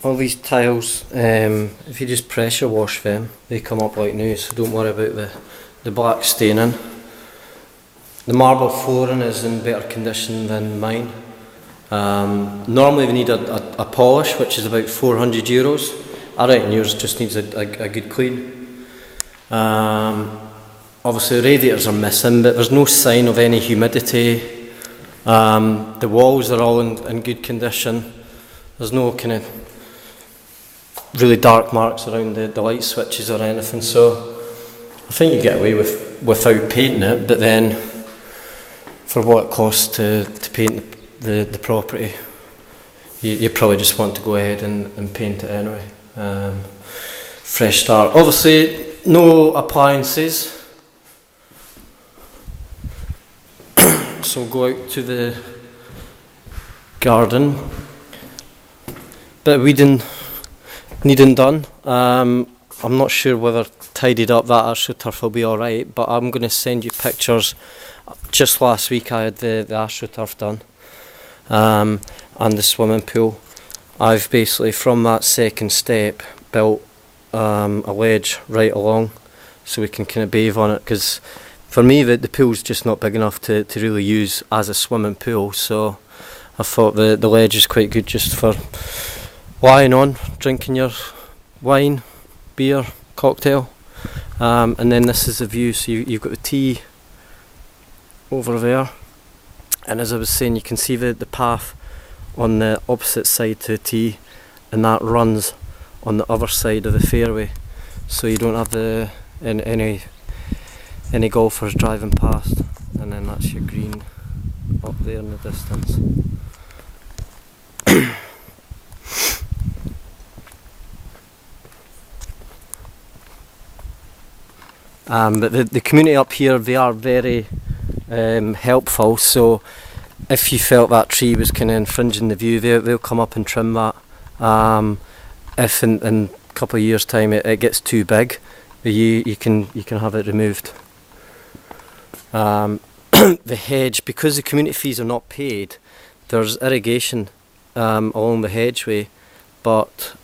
all these tiles, if you just pressure wash them, they come up like new, so don't worry about the black staining. The marble flooring is in better condition than mine. Normally we need a polish, which is about €400. I reckon yours just needs a good clean. Obviously the radiators are missing, but there's no sign of any humidity. The walls are all in good condition. There's no kind of really dark marks around the light switches or anything, so I think you get away without painting it, but then for what it costs to paint the property, you probably just want to go ahead and paint it anyway. Fresh start. Obviously no appliances, so we'll go out to the garden. Bit of weeding needing done. I'm not sure whether tidied up that AstroTurf will be alright, but I'm going to send you pictures. Just last week I had the AstroTurf done, and the swimming pool. I've basically, from that second step, built a ledge right along so we can kind of bathe on it, because for me the pool's just not big enough to really use as a swimming pool, so I thought the ledge is quite good just for lying on, drinking your wine, beer, cocktail, and then this is the view. So you've got the T over there, and as I was saying, you can see the path on the opposite side to the T, and that runs on the other side of the fairway, so you don't have any golfers driving past. And then that's your green up there in the distance. But the community up here, they are very helpful, so if you felt that tree was kind of infringing the view, they'll come up and trim that. If in a couple of years' time it gets too big, you can have it removed. The hedge, because the community fees are not paid, there's irrigation along the hedgeway, but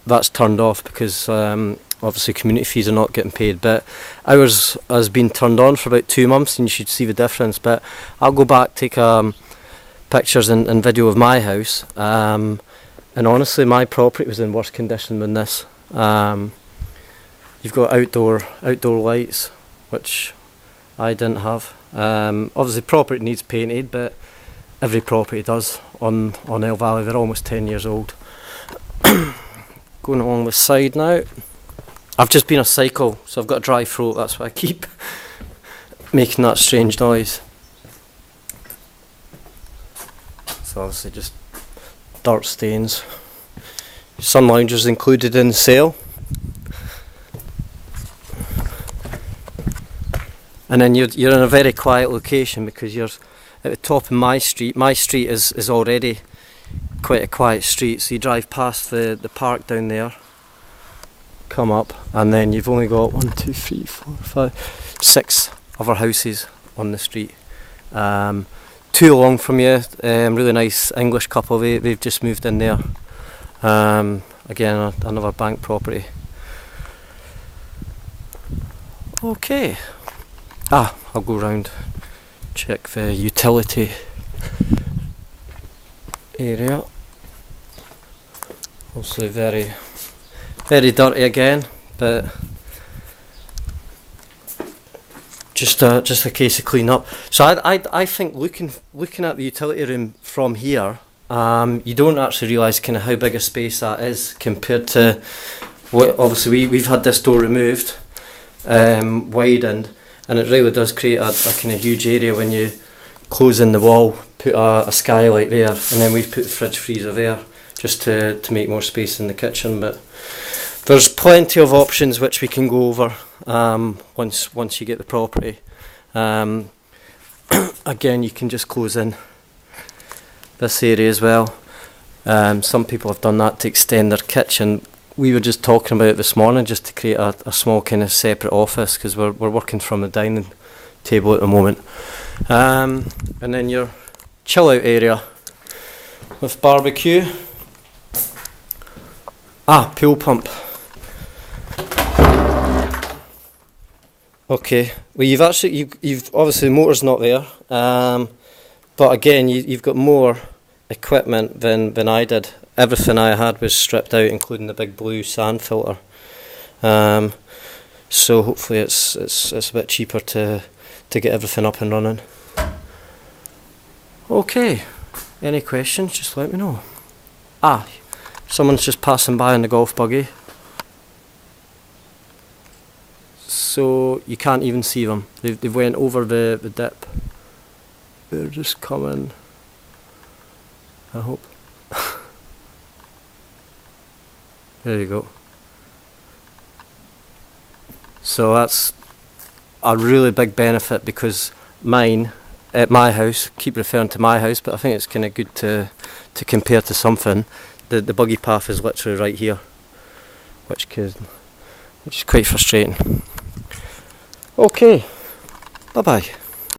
that's turned off because obviously community fees are not getting paid, but ours has been turned on for about 2 months, and you should see the difference. But I'll go back, take pictures and video of my house, and honestly my property was in worse condition than this. You've got outdoor lights, which I didn't have. Obviously property needs painted, but every property does on El Valley. They're almost 10 years old. Going along the side now. I've just been a cycle, so I've got a dry throat, that's why I keep making that strange noise. So obviously just dirt stains. Sun loungers included in the sale. And then you're in a very quiet location because you're at the top of my street. My street is already quite a quiet street, so you drive past the park down there, come up, and then you've only got 1, 2, 3, 4, 5, 6 other houses on the street. 2 along from you, really nice English couple, they've just moved in there. Again, another bank property. Okay. I'll go round, check the utility area. Obviously very, very dirty again, but just a case of clean up. So I think looking at the utility room from here, you don't actually realise kind of how big a space that is compared to what. Obviously we've had this door removed, widened, and it really does create a kind of huge area when you close in the wall, put a skylight there, and then we've put the fridge freezer there just to make more space in the kitchen. But there's plenty of options which we can go over once you get the property. Again, you can just close in this area as well. Some people have done that to extend their kitchen. We were just talking about it this morning, just to create a small kind of separate office, because we're working from the dining table at the moment. And then your chill out area with barbecue. Pool pump. Okay, well you've obviously the motor's not there, but again you've got more equipment than I did. Everything I had was stripped out, including the big blue sand filter. So hopefully it's a bit cheaper to get everything up and running. Okay, any questions? Just let me know. Someone's just passing by in the golf buggy. So you can't even see them. They've went over the dip. They're just coming. I hope. There you go. So that's a really big benefit, because mine, at my house, keep referring to my house, but I think it's kind of good to compare to something. The buggy path is literally right here, which is quite frustrating. Okay, bye bye.